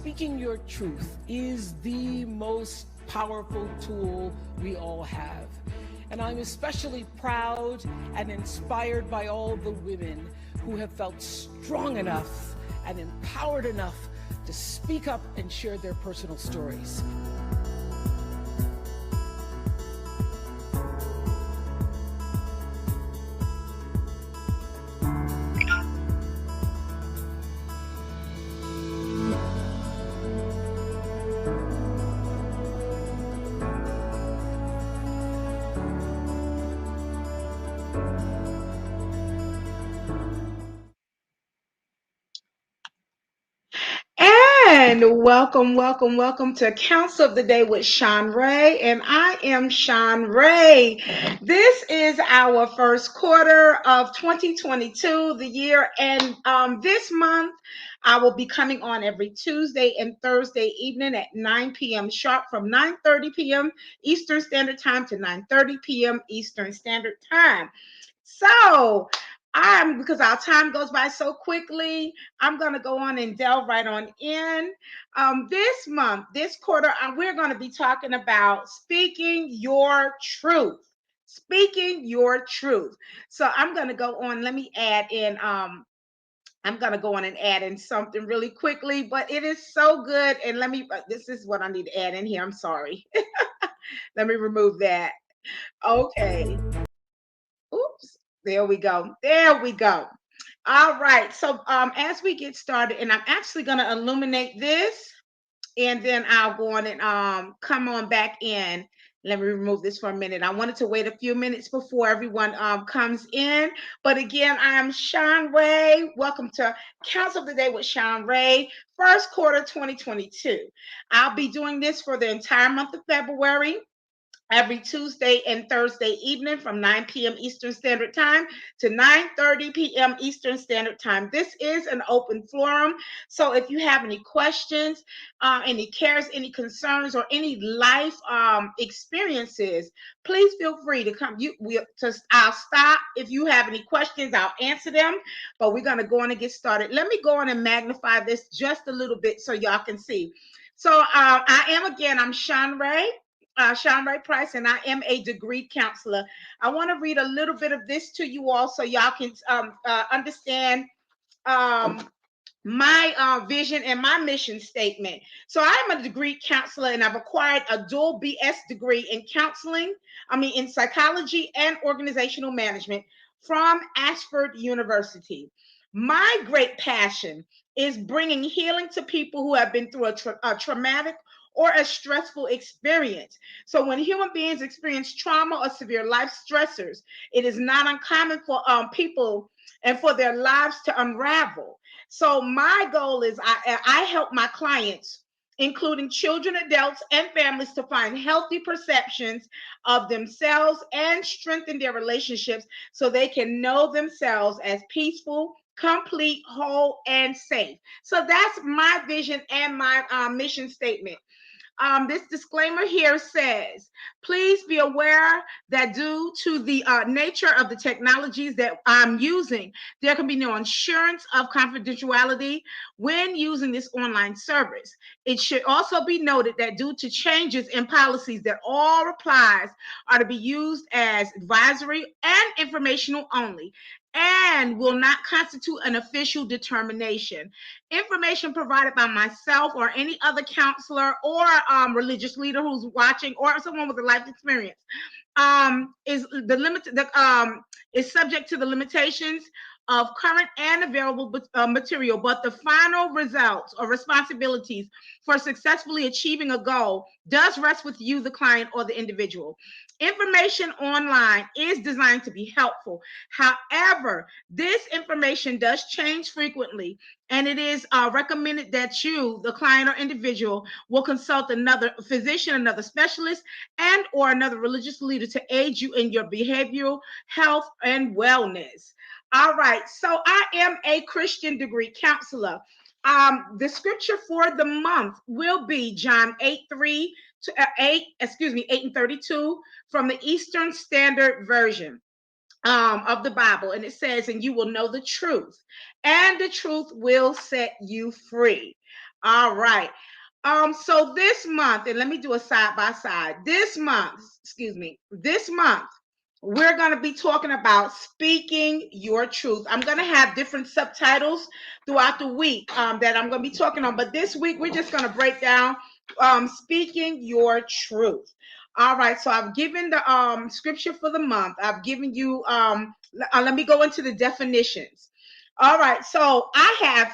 speaking your truth is the most powerful tool we all have. And I'm especially proud and inspired by all the women who have felt strong enough and empowered enough to speak up and share their personal stories. And welcome to Counsel of the Day with Shanrae. And I am Shanrae. This is our first quarter of 2022, the year. And this month, I will be coming on every Tuesday and Thursday evening at 9 p.m. sharp, from 9:30 p.m. Eastern Standard Time to 9:30 p.m. Eastern Standard Time. So, because our time goes by so quickly, I'm going to go on and delve right on in. This month, this quarter, we're going to be talking about speaking your truth. Speaking your truth. So I'm going to go on. Let me add in. I'm going to go on and add in something really quickly, but it is so good. And this is what I need to add in here. I'm sorry. Let me remove that. Okay. Oops. There we go. There we go. All right. So as we get started, and I'm actually going to illuminate this, and then I'll go on and come on back in. Let me remove this for a minute. I wanted to wait a few minutes before everyone comes in. But again, I am Shanrae. Welcome to Counsel of the Day with Shanrae, first quarter 2022. I'll be doing this for the entire month of February, every Tuesday and Thursday evening from 9 p.m. Eastern Standard Time to 9:30 p.m. Eastern Standard Time. This is an open forum. So if you have any questions, any cares, any concerns, or any life experiences, please feel free to come. I'll stop. If you have any questions, I'll answer them. But we're going to go on and get started. Let me go on and magnify this just a little bit so y'all can see. So I'm Shanrae Price, and I am a degreed counselor. I want to read a little bit of this to you all so y'all can understand my vision and my mission statement. So I'm a degreed counselor, and I've acquired a dual BS degree in in psychology and organizational management from Ashford University. My great passion is bringing healing to people who have been through a traumatic or a stressful experience. So when human beings experience trauma or severe life stressors, it is not uncommon for people and for their lives to unravel. So my goal is I help my clients, including children, adults, and families, to find healthy perceptions of themselves and strengthen their relationships so they can know themselves as peaceful, complete, whole, and safe. So that's my vision and my mission statement. This disclaimer here says, please be aware that due to the nature of the technologies that I'm using, there can be no assurance of confidentiality when using this online service. It should also be noted that due to changes in policies, that all replies are to be used as advisory and informational only, and will not constitute an official determination. Information provided by myself or any other counselor or religious leader who's watching, or someone with a life experience, is subject to the limitations of current and available material, but the final results or responsibilities for successfully achieving a goal does rest with you, the client, or the individual. Information online is designed to be helpful. However, this information does change frequently, and it is recommended that you, the client or individual, will consult another physician, another specialist, and or another religious leader to aid you in your behavioral health and wellness. All right, so I am a Christian degree counselor. The scripture for the month will be John 8:3 to 8 and 32 from the Eastern Standard Version of the Bible. And it says, and you will know the truth, and the truth will set you free. All right. So this month, and let me do a side by side. This month, we're going to be talking about speaking your truth. I'm going to have different subtitles throughout the week that I'm going to be talking on. But this week, we're just going to break down speaking your truth. All right. So I've given the scripture for the month. I've given you, let me go into the definitions. All right, so I have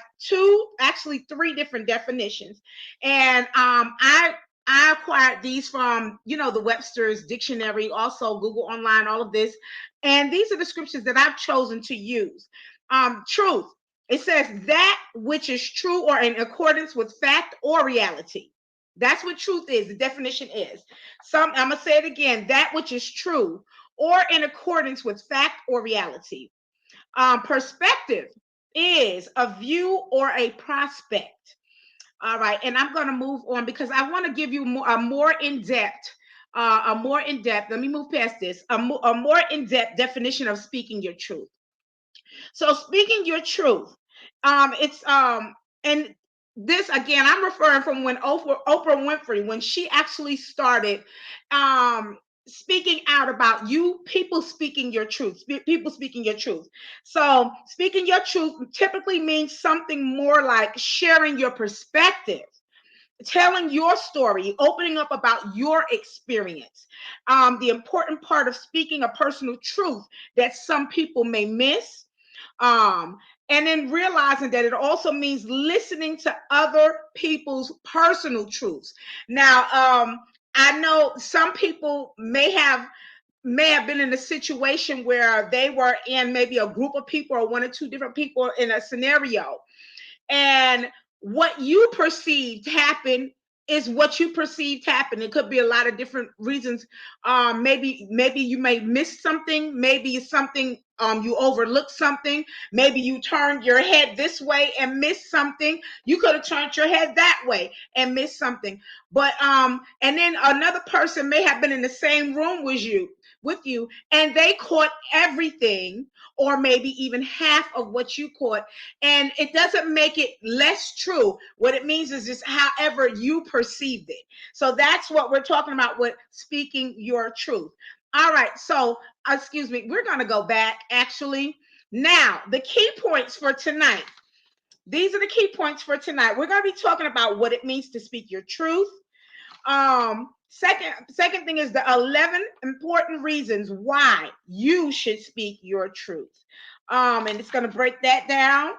actually three different definitions, and I acquired these from the Webster's Dictionary, also Google Online, all of this, and these are the scriptures that I've chosen to use. Truth. It says that which is true or in accordance with fact or reality. That's what truth is. The definition is. I'm gonna say it again. That which is true or in accordance with fact or reality. Perspective is a view or a prospect. All right, and I'm going to move on because I want to give you a more in-depth. Let me move past this. A more in-depth definition of speaking your truth. So, speaking your truth, it's and this again, I'm referring from when Oprah Winfrey, when she actually started speaking out about people speaking your truth, people speaking your truth. So speaking your truth typically means something more like sharing your perspective, telling your story, opening up about your experience. The important part of speaking a personal truth that some people may miss. And then realizing that it also means listening to other people's personal truths. Now, I know some people may have been in a situation where they were in maybe a group of people or one or two different people in a scenario, and what you perceived happen is what you perceived happen. It could be a lot of different reasons. Maybe you may miss something. Maybe it's something you overlooked something. Maybe you turned your head this way and missed something. You could have turned your head that way and missed something. But and then another person may have been in the same room with you, and they caught everything, or maybe even half of what you caught. And it doesn't make it less true. What it means is just however you perceived it. So that's what we're talking about with speaking your truth. All right. So, excuse me, we're going to go back actually. Now, the key points for tonight. These are the key points for tonight. We're going to be talking about what it means to speak your truth. Second thing is the 11 important reasons why you should speak your truth. And it's going to break that down.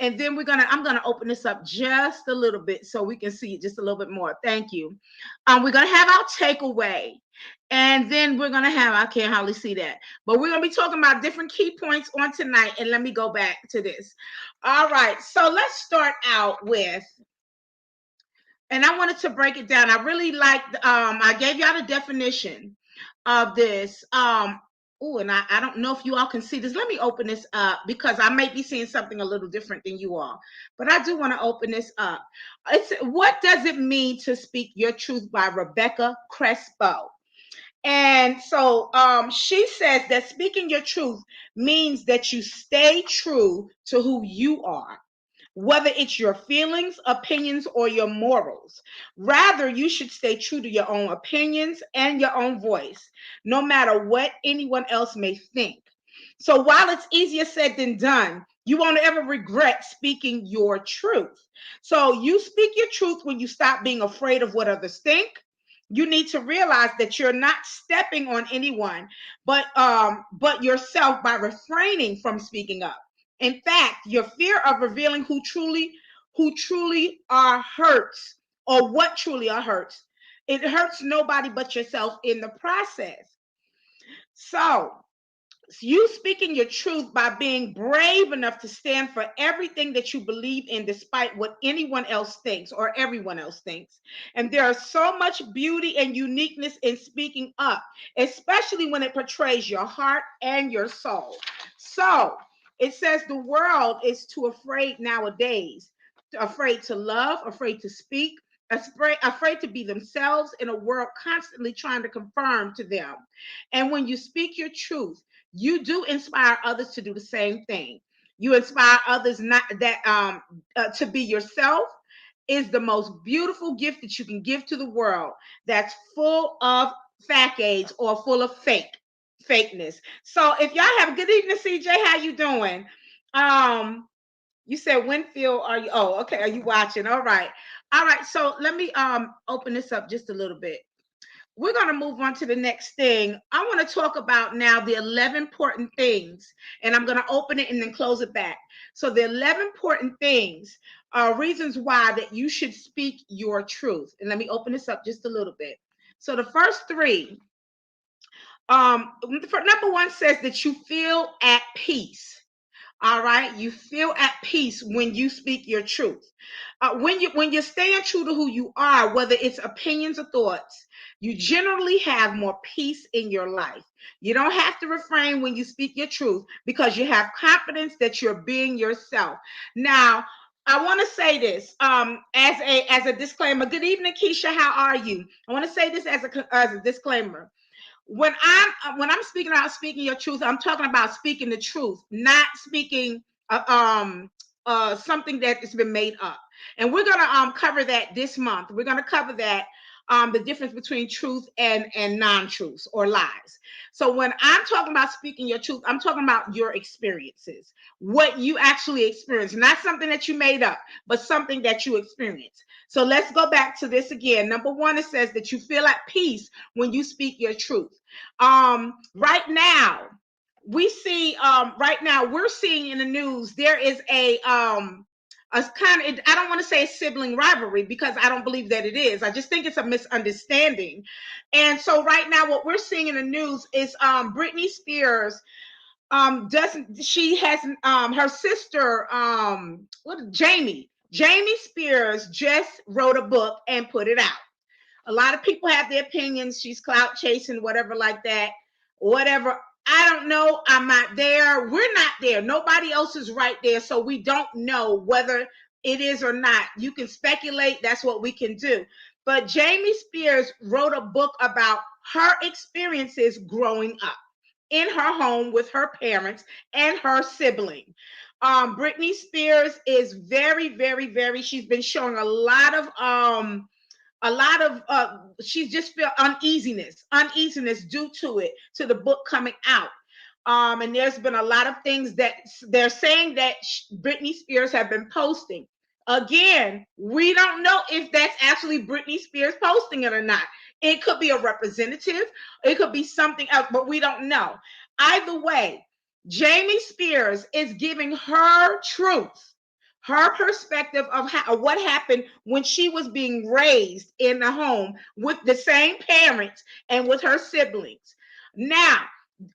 And then I'm gonna open this up just a little bit so we can see it just a little bit more. Thank you. We're gonna have our takeaway, and then we're gonna have, I can't hardly see that, but we're gonna be talking about different key points on tonight. And let me go back to this. All right, so let's start out with, and I wanted to break it down. I really liked, I gave y'all the definition of this. Oh, and I don't know if you all can see this. Let me open this up because I may be seeing something a little different than you all. But I do want to open this up. It's What Does It Mean to Speak Your Truth by Rebecca Crespo. And so she says that speaking your truth means that you stay true to who you are, whether it's your feelings, opinions, or your morals. Rather, you should stay true to your own opinions and your own voice, no matter what anyone else may think. So while it's easier said than done, you won't ever regret speaking your truth. So you speak your truth when you stop being afraid of what others think. You need to realize that you're not stepping on anyone, but yourself, by refraining from speaking up. In fact, your fear of revealing who truly are hurts, or what truly are hurts. It hurts nobody but yourself in the process. So, you speaking your truth by being brave enough to stand for everything that you believe in, despite what anyone else thinks or everyone else thinks. And there is so much beauty and uniqueness in speaking up, especially when it portrays your heart and your soul. So it says the world is too afraid nowadays, afraid to love, afraid to speak, afraid to be themselves in a world constantly trying to conform to them. And when you speak your truth, you do inspire others to do the same thing. You inspire others not that to be yourself, is the most beautiful gift that you can give to the world, that's full of facades or full of fakeness. So if y'all have a good evening, CJ, how you doing? You said Winfield, are you? Oh, okay. Are you watching? All right. All right. So let me open this up just a little bit. We're going to move on to the next thing. I want to talk about now the 11 important things, and I'm going to open it and then close it back. So the 11 important things are reasons why that you should speak your truth. And let me open this up just a little bit. So the first three, number one says that you feel at peace. All right, you feel at peace when you speak your truth. When you're staying true to who you are, whether it's opinions or thoughts, you generally have more peace in your life. You don't have to refrain when you speak your truth because you have confidence that you're being yourself. Now, I want to say this as a disclaimer. Good evening, Keisha. How are you? I want to say this as a disclaimer. When I'm speaking about speaking your truth, I'm talking about speaking the truth, not speaking something that has been made up. And we're gonna cover that this month. We're gonna cover that the difference between truth and non-truths or lies. So when I'm talking about speaking your truth, I'm talking about your experiences, what you actually experienced, not something that you made up, but something that you experienced. So let's go back to this again. Number one, it says that you feel at peace when you speak your truth. Right now, we're seeing in the news there is a kind of, I don't want to say a sibling rivalry because I don't believe that it is. I just think it's a misunderstanding. And so right now what we're seeing in the news is Britney Spears her sister Jamie Spears just wrote a book and put it out. A lot of people have their opinions. She's clout chasing, whatever like that, whatever. I don't know. I'm not there. We're not there. Nobody else is right there. So we don't know whether it is or not. You can speculate. That's what we can do. But Jamie Spears wrote a book about her experiences growing up in her home with her parents and her sibling. Britney Spears is very, very, very, she's been showing a lot of she's just feel uneasiness due to the book coming out. And there's been a lot of things that they're saying that Britney Spears have been posting. Again, we don't know if that's actually Britney Spears posting it or not. It could be a representative, it could be something else, but we don't know. Either way, Jamie Spears is giving her truth, her perspective of what happened when she was being raised in the home with the same parents and with her siblings. Now,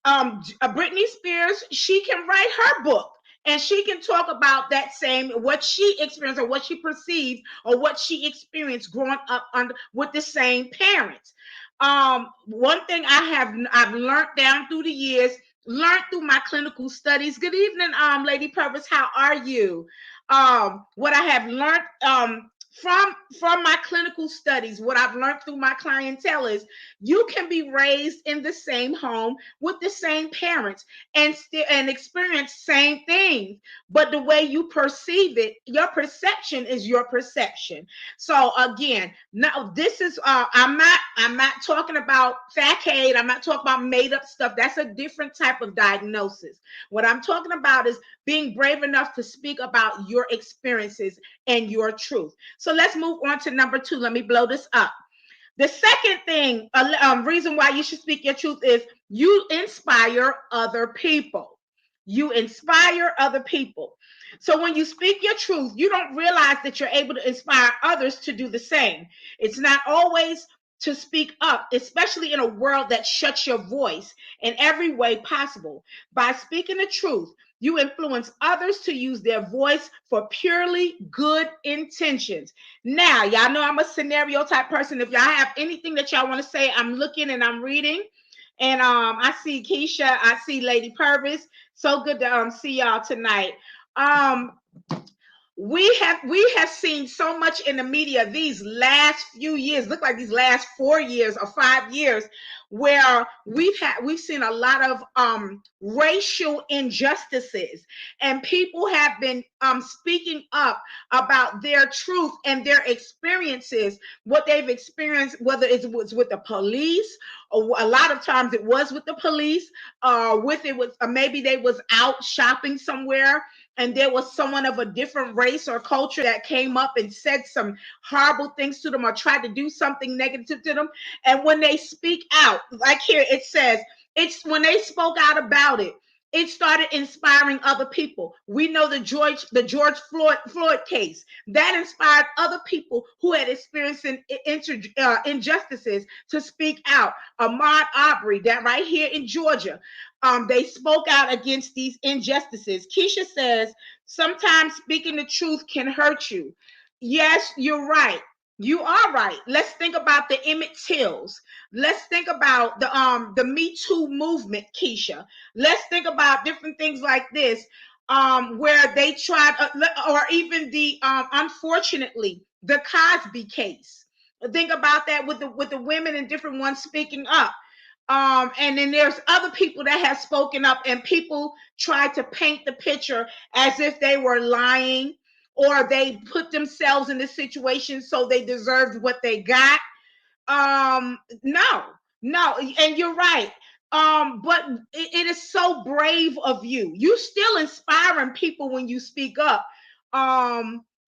Britney Spears, she can write her book and she can talk about that same, what she experienced or what she perceived or what she experienced growing up with the same parents. One thing I've learned down through the years, learned through my clinical studies. Good evening, Lady Purpose. How are you? What I have learned from my clinical studies, what I've learned through my clientele is you can be raised in the same home with the same parents and experience same things, but the way you perceive it, your perception is your perception. So again, now this is I'm not talking about facade, I'm not talking about made up stuff. That's a different type of diagnosis. What I'm talking about is being brave enough to speak about your experiences and your truth. So let's move on to number two. Let me blow this up. The second thing, reason why you should speak your truth is you inspire other people. You inspire other people. So when you speak your truth, you don't realize that you're able to inspire others to do the same. It's not always to speak up, especially in a world that shuts your voice in every way possible. By speaking the truth, you influence others to use their voice for purely good intentions. Now, y'all know I'm a scenario type person. If y'all have anything that y'all want to say, I'm looking and I'm reading. And I see Keisha, I see Lady Purvis. So good to see y'all tonight. We have seen so much in the media these last few years, look like these last 4 years or 5 years, where we've seen a lot of racial injustices, and people have been speaking up about their truth and their experiences, what they've experienced, whether it was with the police, or a lot of times it was with the police, maybe they was out shopping somewhere and there was someone of a different race or culture that came up and said some horrible things to them or tried to do something negative to them. And when they speak out, like here it says, it's when they spoke out about it, it started inspiring other people. We know the George Floyd case that inspired other people who had experienced injustices to speak out. Ahmaud Arbery, that right here in Georgia, they spoke out against these injustices. Keisha says sometimes speaking the truth can hurt you. Yes, you're right. You are right. Let's think about the Emmett Tills. Let's think about the Me Too movement, Keisha. Let's think about different things like this, where they tried, or even the unfortunately the Cosby case. Think about that with the women and different ones speaking up. And then there's other people that have spoken up, and people tried to paint the picture as if they were lying, or they put themselves in the situation so they deserved what they got. No, and you're right. But it is so brave of you. You still inspiring people when you speak up.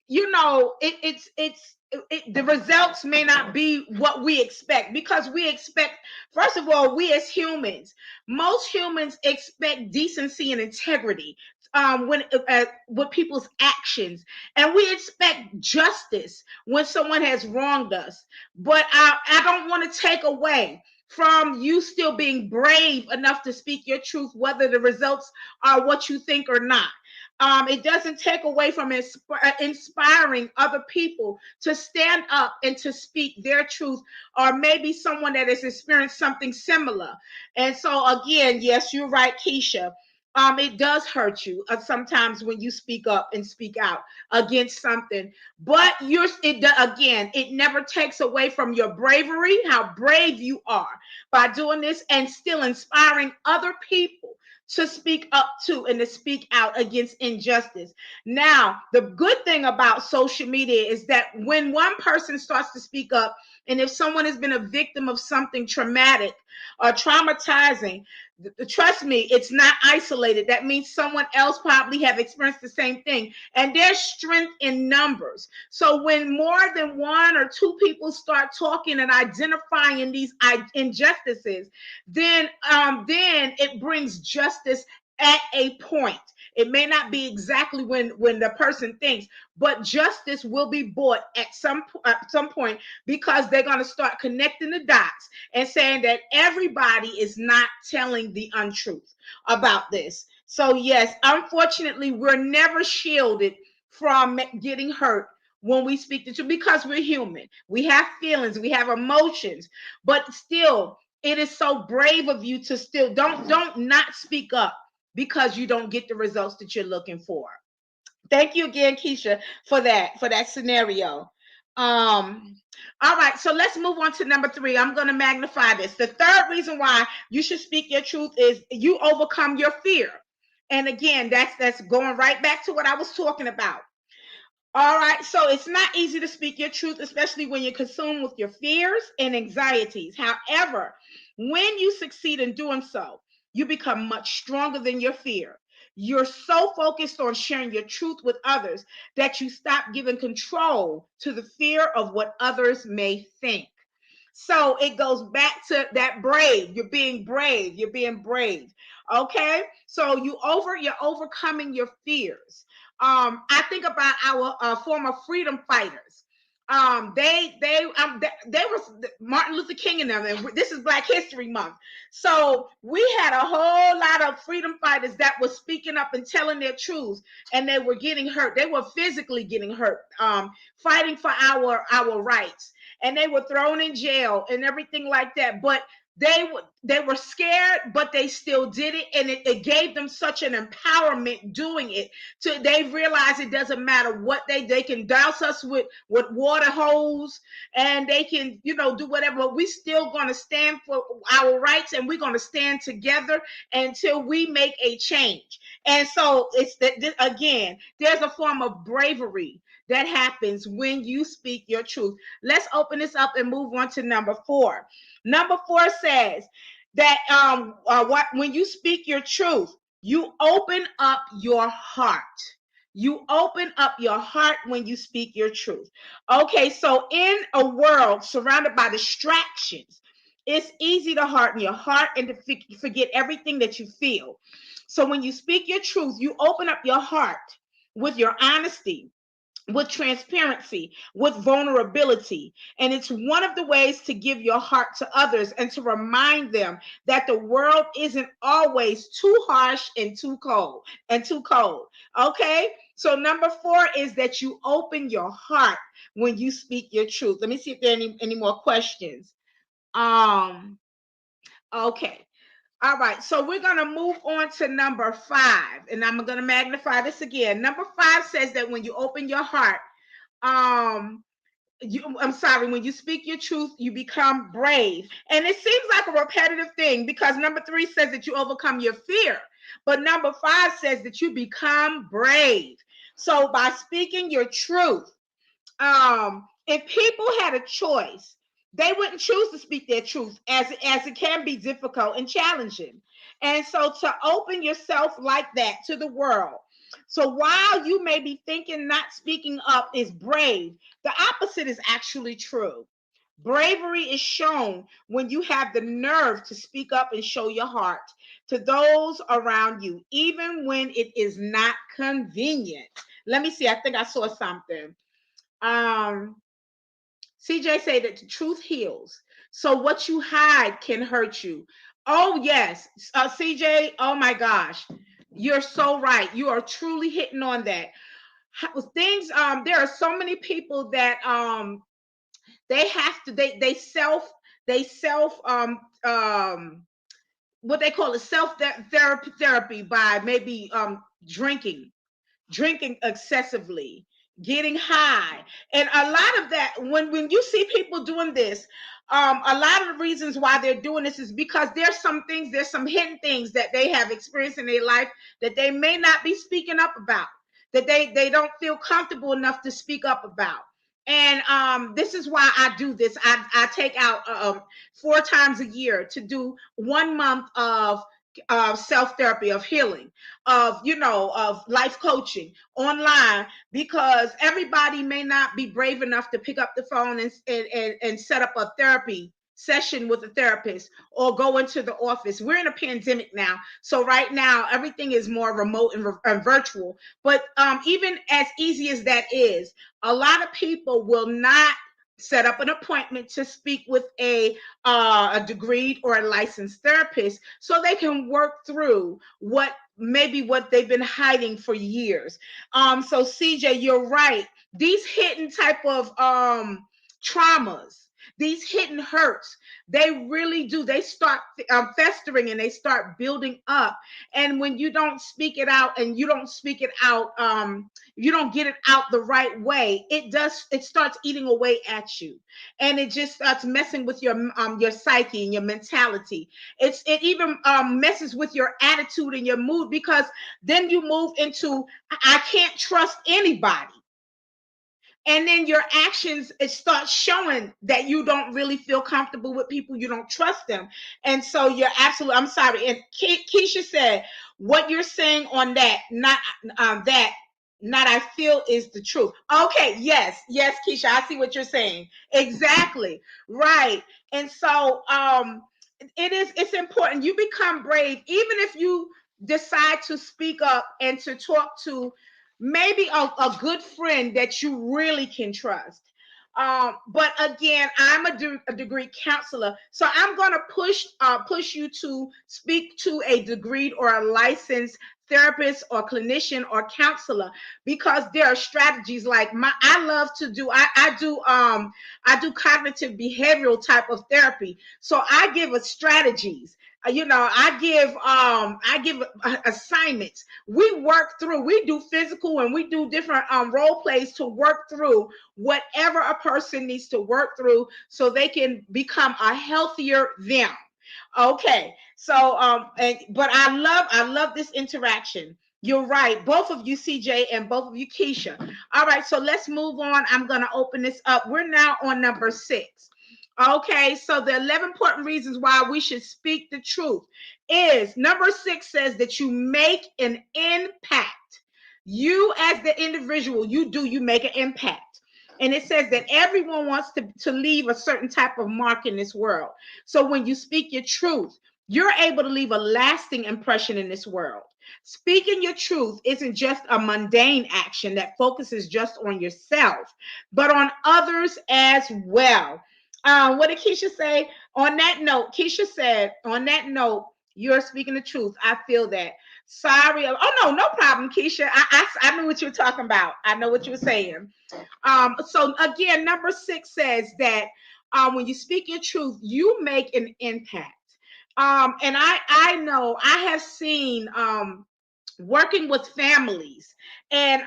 You know, the results may not be what we expect, because we expect, first of all, we as humans, most humans expect decency and integrity when with people's actions, and we expect justice when someone has wronged us. But I don't want to take away from you still being brave enough to speak your truth, whether the results are what you think or not. It doesn't take away from inspiring other people to stand up and to speak their truth, or maybe someone that has experienced something similar. And so, again, yes, you're right, Keisha. It does hurt you sometimes when you speak up and speak out against something, but it never takes away from your bravery, how brave you are by doing this and still inspiring other people to speak up to and to speak out against injustice. Now, the good thing about social media is that when one person starts to speak up, and if someone has been a victim of something traumatic or traumatizing, trust me, it's not isolated. That means someone else probably have experienced the same thing, and there's strength in numbers. So when more than one or two people start talking and identifying these injustices, then it brings justice at a point. It may not be exactly when the person thinks, but justice will be brought at some point, because they're going to start connecting the dots and saying that everybody is not telling the untruth about this. So yes, unfortunately, we're never shielded from getting hurt when we speak the truth, because we're human. We have feelings, we have emotions, but still, it is so brave of you to still don't not speak up because you don't get the results that you're looking for. Thank you again, Keisha, for that scenario. All right, so let's move on to number 3. I'm going to magnify this. The third reason why you should speak your truth is you overcome your fear. And again, that's going right back to what I was talking about. All right, so it's not easy to speak your truth, especially when you're consumed with your fears and anxieties. However, when you succeed in doing so, you become much stronger than your fear. You're so focused on sharing your truth with others that you stop giving control to the fear of what others may think. So it goes back to that brave. You're being brave. You're being brave. Okay. So you're overcoming your fears. I think about our former freedom fighters. They was Martin Luther King and them, and this is Black History Month. So we had a whole lot of freedom fighters that were speaking up and telling their truths, and they were getting hurt. They were physically getting hurt, fighting for our rights, and they were thrown in jail and everything like that. But they were scared, but they still did it, and it gave them such an empowerment doing it. To they realize it doesn't matter what they can douse us with water hose, and they can do whatever, but we still going to stand for our rights, and we're going to stand together until we make a change. And so it's that, again, there's a form of bravery that happens when you speak your truth. Let's open this up and move on to number 4. Number 4 says that when you speak your truth, you open up your heart. You open up your heart when you speak your truth. Okay, so in a world surrounded by distractions, it's easy to harden your heart and to forget everything that you feel. So when you speak your truth, you open up your heart with your honesty, with transparency, with vulnerability. And it's one of the ways to give your heart to others and to remind them that the world isn't always too harsh and too cold. Okay? So number 4 is that you open your heart when you speak your truth. Let me see if there are any more questions. Okay. All right, so we're going to move on to number 5, and I'm going to magnify this again. Number 5 says that when you open your heart, when you speak your truth, you become brave. And it seems like a repetitive thing because number 3 says that you overcome your fear, but number 5 says that you become brave. So by speaking your truth, if people had a choice, they wouldn't choose to speak their truth, as it can be difficult and challenging. And so to open yourself like that to the world. So while you may be thinking not speaking up is brave, the opposite is actually true. Bravery is shown when you have the nerve to speak up and show your heart to those around you, even when it is not convenient. Let me see. I think I saw something. CJ say that the truth heals. So what you hide can hurt you. Oh, yes. CJ, oh my gosh. You're so right. You are truly hitting on that. Things, there are so many people that they have to, they self what they call it, therapy by maybe drinking excessively, getting high. And a lot of that, when you see people doing this, a lot of the reasons why they're doing this is because there's some hidden things that they have experienced in their life that they may not be speaking up about, that they don't feel comfortable enough to speak up about. And this is why I do this. I take out 4 times a year to do 1 month of self-therapy, of healing, of life coaching online, because everybody may not be brave enough to pick up the phone and set up a therapy session with a therapist or go into the office. We're in a pandemic now, so right now everything is more remote and virtual. But even as easy as that is, a lot of people will not set up an appointment to speak with a degreed or a licensed therapist so they can work through what they've been hiding for years. So CJ, you're right. These hidden type of traumas, these hidden hurts, they really do. They start festering and they start building up. And when you don't speak it out and you don't speak it out, you don't get it out the right way, it starts eating away at you. And it just starts messing with your psyche and your mentality. It even messes with your attitude and your mood, because then you move into, I can't trust anybody. And then your actions, it starts showing that you don't really feel comfortable with people. You don't trust them. And so you're absolutely, I'm sorry. And Keisha said, what you're saying on that, not I feel is the truth. Okay. Yes, Keisha, I see what you're saying. Exactly. Right. And so it's important. You become brave, even if you decide to speak up and to talk to maybe a good friend that you really can trust. But again, I'm a degree counselor, so I'm going to push you to speak to a degreed or a licensed therapist or clinician or counselor, because there are strategies. Like I love to do, I do cognitive behavioral type of therapy. So I give a strategies. I give assignments. We work through, we do physical and we do different role plays to work through whatever a person needs to work through so they can become a healthier them. Okay. So but I love this interaction. You're right. Both of you, CJ, and both of you, Keisha. All right, so let's move on. I'm going to open this up. We're now on number 6. Okay, so the 11 important reasons why we should speak the truth is number 6 says that you make an impact. You as the individual, you make an impact. And it says that everyone wants to leave a certain type of mark in this world. So when you speak your truth, you're able to leave a lasting impression in this world. Speaking your truth isn't just a mundane action that focuses just on yourself, but on others as well. What did Keisha say? On that note, Keisha said, on that note, you're speaking the truth. I feel that. Sorry. Oh, no problem, Keisha. I knew what you were talking about. I know what you were saying. So again, number 6 says that when you speak your truth, you make an impact. And I know I have seen working with families and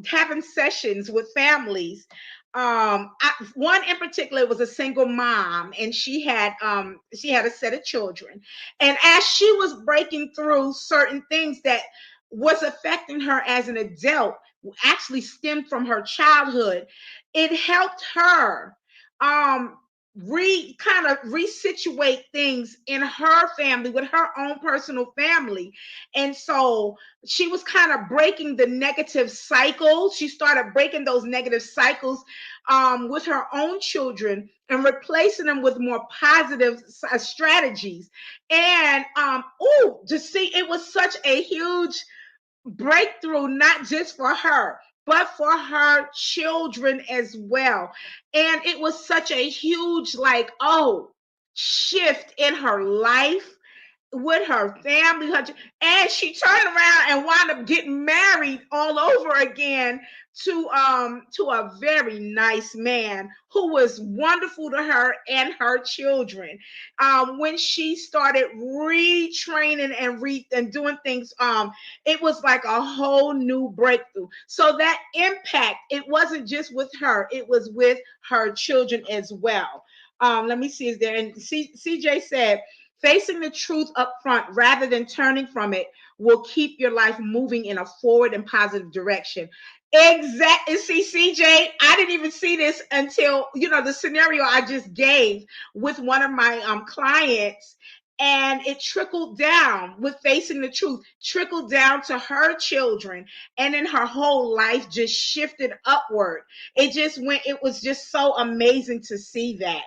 having sessions with families. One in particular was a single mom, and she had a set of children. And as she was breaking through certain things that was affecting her as an adult, actually stemmed from her childhood, it helped her kind of resituate things in her family with her own personal family. And so she was kind of breaking the negative cycles. She started breaking those negative cycles with her own children and replacing them with more positive strategies. And to see, it was such a huge breakthrough, not just for her, but for her children as well. And it was such a huge, shift in her life with her family, and she turned around and wound up getting married all over again to a very nice man who was wonderful to her and her children. When she started retraining and doing things, it was like a whole new breakthrough. So that impact, it wasn't just with her, it was with her children as well. Let me see, is there, and CJ said, facing the truth up front rather than turning from it will keep your life moving in a forward and positive direction. Exactly. See, CJ, I didn't even see this until, the scenario I just gave with one of my clients. And it trickled down with facing the truth, trickled down to her children. And then her whole life just shifted upward. It was just so amazing to see that.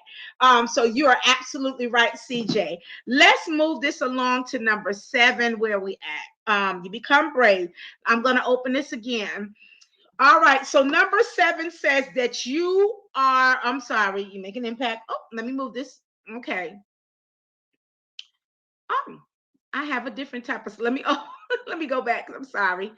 So you are absolutely right, CJ. Let's move this along to number 7, where we at. You become brave. I'm going to open this again. All right. So number 7 says that you make an impact. Oh, let me move this. Okay. I have a different type of, let me go back. I'm sorry.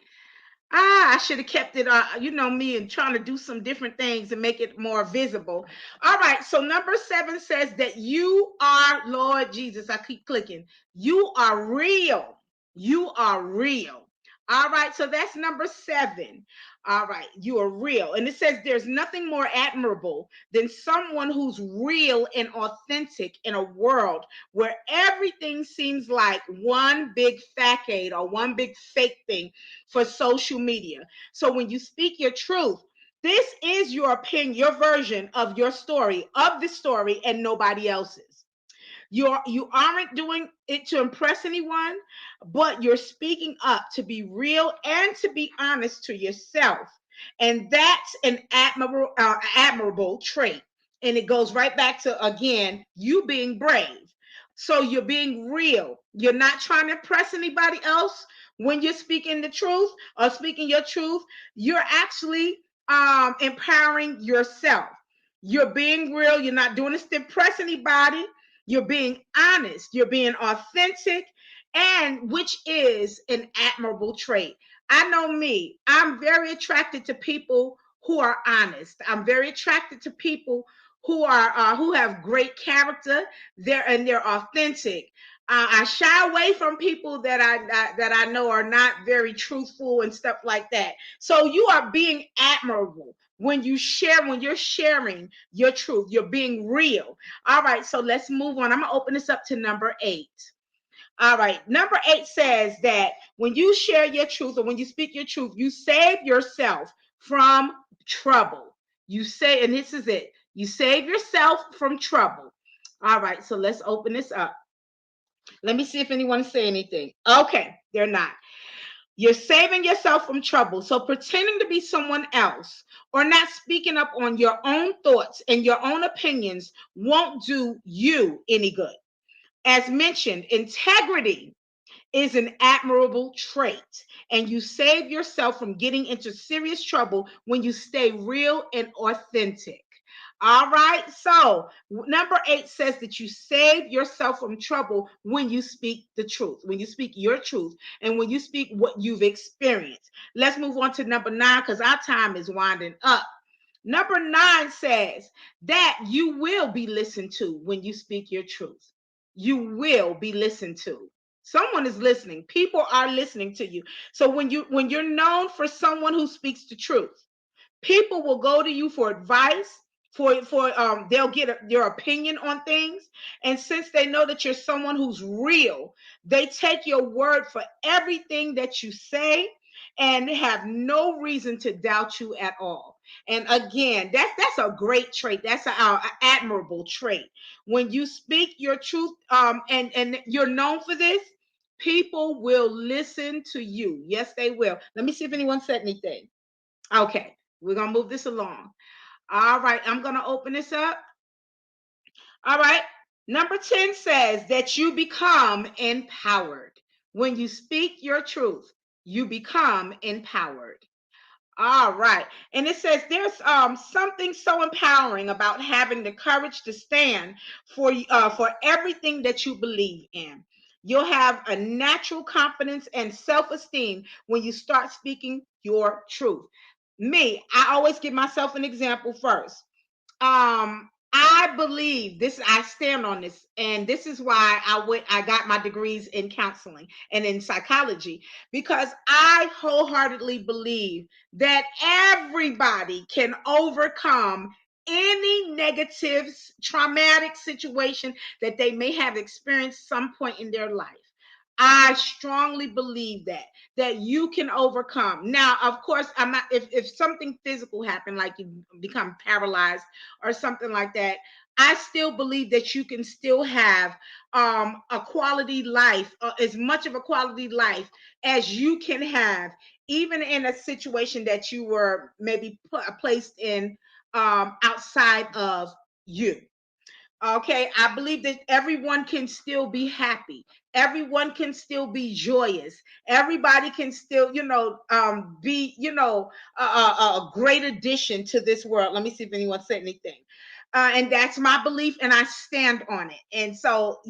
I should have kept it, me, and trying to do some different things and make it more visible. All right. So number 7 says that you are, Lord Jesus, I keep clicking. You are real. You are real. All right. So that's number 7. All right. You are real. And it says there's nothing more admirable than someone who's real and authentic in a world where everything seems like one big facade or one big fake thing for social media. So when you speak your truth, this is your opinion, your version of your story, of the story, and nobody else's. You aren't doing it to impress anyone, but you're speaking up to be real and to be honest to yourself. And that's an admirable trait. And it goes right back to, again, you being brave. So you're being real. You're not trying to impress anybody else when you're speaking the truth or speaking your truth. You're actually empowering yourself. You're being real. You're not doing this to impress anybody. You're being honest. You're being authentic. and which is an admirable trait. I know me, I'm very attracted to people who are honest. I'm very attracted to people who have great character. They're authentic. I shy away from people that I know are not very truthful and stuff like that. So you are being admirable when you're sharing your truth. You're being real. All right, so let's move on. I'm gonna open this up to number 8. All right, number 8 says that when you share your truth or when you speak your truth, you save yourself from trouble. You say, and this is it, you save yourself from trouble. All right, so let's open this up. Let me see if anyone say anything. Okay, they're not. You're saving yourself from trouble. So pretending to be someone else or not speaking up on your own thoughts and your own opinions won't do you any good. As mentioned, integrity is an admirable trait, and you save yourself from getting into serious trouble when you stay real and authentic. All right, so number 8 says that you save yourself from trouble when you speak the truth, when you speak your truth, and when you speak what you've experienced. Let's move on to number 9 because our time is winding up. Number 9 says that you will be listened to when you speak your truth. You will be listened to. Someone is listening. People are listening to you. So when you're known for someone who speaks the truth, people will go to you for advice, they'll get your opinion on things. And since they know that you're someone who's real, they take your word for everything that you say and have no reason to doubt you at all. And again, that's a great trait. That's an admirable trait. When you speak your truth, and you're known for this, people will listen to you. Yes, they will. Let me see if anyone said anything. Okay, we're going to move this along. All right, I'm going to open this up. All right, number 10 says that you become empowered. When you speak your truth, you become empowered. All right. And it says there's something so empowering about having the courage to stand for everything that you believe in. You'll have a natural confidence and self-esteem when you start speaking your truth. Me, I always give myself an example first. I believe this, I stand on this, and this is why I got my degrees in counseling and in psychology, because I wholeheartedly believe that everybody can overcome any negative traumatic situation that they may have experienced some point in their life. I strongly believe that you can overcome. Now, of course, I'm not, if something physical happened, like you become paralyzed or something like that, I still believe that you can still have a quality life, as much of a quality life as you can have, even in a situation that you were maybe placed in outside of you. Okay, I believe that everyone can still be happy. Everyone can still be joyous. Everybody can still, be, a great addition to this world. Let me see if anyone said anything. And that's my belief, and I stand on it. And so,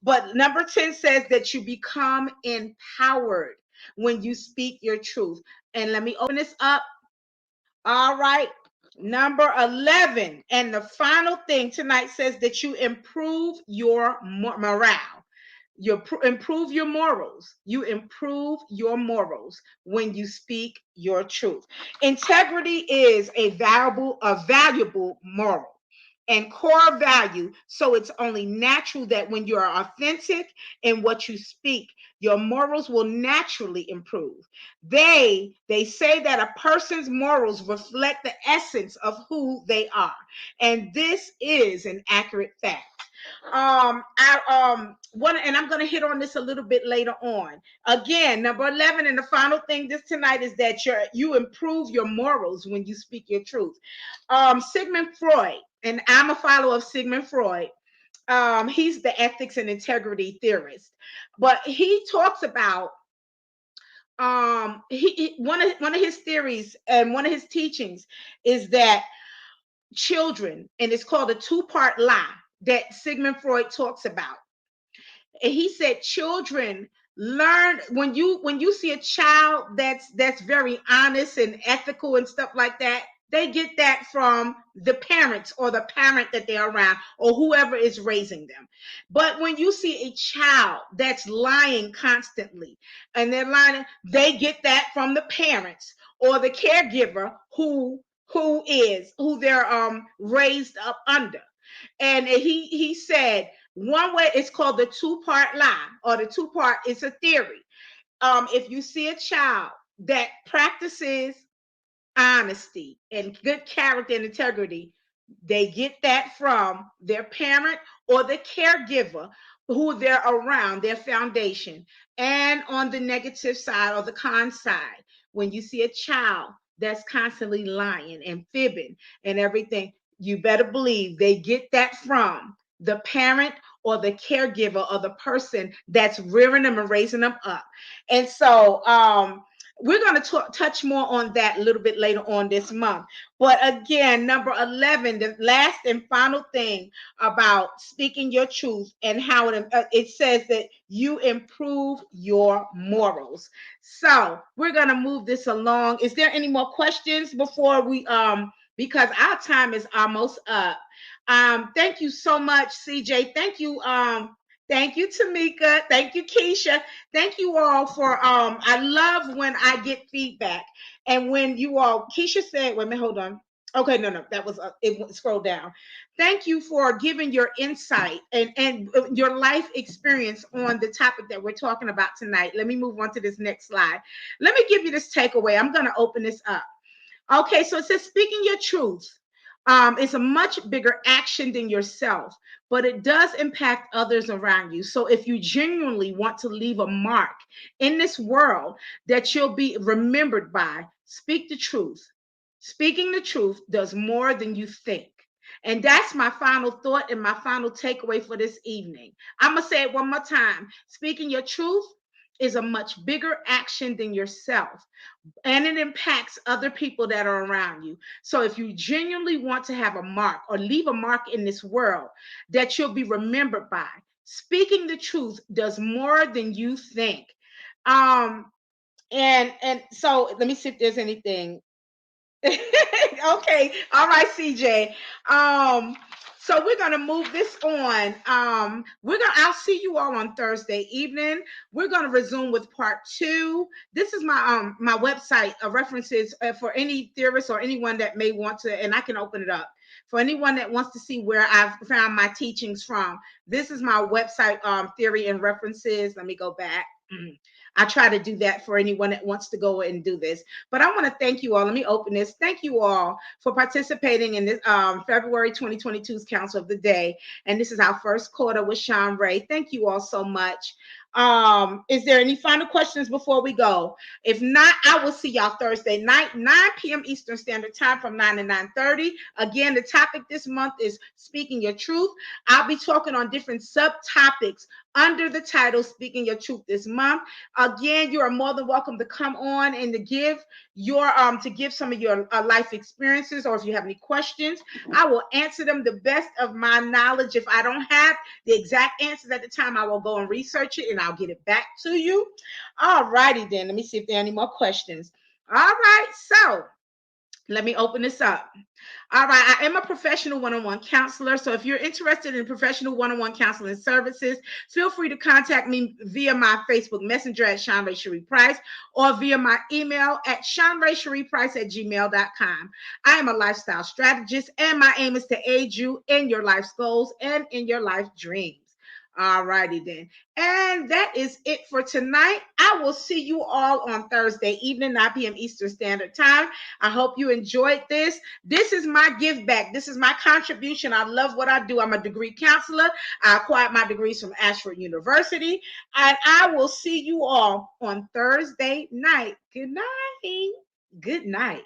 but number 10 says that you become empowered when you speak your truth. And let me open this up. All right. Number 11. And the final thing tonight says that you improve your morale. You improve your morals. You improve your morals when you speak your truth. Integrity is a valuable moral and core value. So it's only natural that when you are authentic in what you speak, your morals will naturally improve. They say that a person's morals reflect the essence of who they are, and this is an accurate fact. And I'm going to hit on this a little bit later on. Again, number 11, and the final thing this tonight is that you improve your morals when you speak your truth. Sigmund Freud, and I'm a follower of Sigmund Freud. He's the ethics and integrity theorist, but he talks about one of his theories and one of his teachings is that children, and it's called a two-part lie that Sigmund Freud talks about. And he said, children, learn when you see a child that's very honest and ethical and stuff like that, they get that from the parents or the parent that they're around or whoever is raising them. But when you see a child that's lying constantly and they're lying, they get that from the parents or the caregiver who they're raised up under. And he said one way, it's called the two-part lie, or the two-part, it's a theory. If you see a child that practices honesty and good character and integrity, they get that from their parent or the caregiver who they're around, their foundation. And on the negative side or the con side, when you see a child that's constantly lying and fibbing and everything, you better believe they get that from the parent or the caregiver or the person that's rearing them and raising them up. And so, we're going to touch more on that a little bit later on this month. But again, number 11, the last and final thing about speaking your truth and how it says that you improve your morals. So we're going to move this along. Is there any more questions before we, because our time is almost up. Thank you so much, CJ. Thank you. Thank you, Tamika. Thank you, Keisha. Thank you all for I love when I get feedback. And when you all, Keisha said, wait a minute, hold on. Okay, no, that was it. Scroll down. Thank you for giving your insight and your life experience on the topic that we're talking about tonight. Let me move on to this next slide. Let me give you this takeaway. I'm going to open this up. Okay, so it says speaking your truth is a much bigger action than yourself, but it does impact others around you. So if you genuinely want to leave a mark in this world that you'll be remembered by, speak the truth. Speaking the truth does more than you think. And that's my final thought and my final takeaway for this evening. I'm going to say it one more time. Speaking your truth is a much bigger action than yourself, and it impacts other people that are around you. So if you genuinely want to have a mark or leave a mark in this world that you'll be remembered by, speaking the truth does more than you think. And so let me see if there's anything. Okay, all right, CJ. So we're gonna move this on. I'll see you all on Thursday evening. We're gonna resume with part 2. This is my website references for any theorists or anyone that may want to, and I can open it up for anyone that wants to see where I've found my teachings from. This is my website theory and references. Let me go back. I try to do that for anyone that wants to go and do this. But I want to thank you all. Let me open this. Thank you all for participating in this February 2022's Counsel of the Day. And this is our first quarter with Shanrae. Thank you all so much. Is there any final questions before we go? If not, I will see y'all Thursday night, 9 p.m. Eastern Standard Time from 9 to 9:30. Again, the topic this month is Speaking Your Truth. I'll be talking on different subtopics under the title Speaking Your Truth this month. Again, you are more than welcome to come on and to give some of your life experiences, or if you have any questions, I will answer them the best of my knowledge. If I don't have the exact answers at the time, I will go and research it and I'll get it back to you. All righty then. Let me see if there are any more questions. All right, so let me open this up. All right, I am a professional one-on-one counselor. So if you're interested in professional one-on-one counseling services, feel free to contact me via my Facebook Messenger at Shanrae Price or via my email at shanrae@gmail.com. I am a lifestyle strategist, and my aim is to aid you in your life's goals and in your life dreams. All righty then. And that is it for tonight. I will see you all on Thursday evening, 9 p.m. Eastern Standard Time. I hope you enjoyed this. This is my give back. This is my contribution. I love what I do. I'm a degree counselor. I acquired my degrees from Ashford University. And I will see you all on Thursday night. Good night. Good night.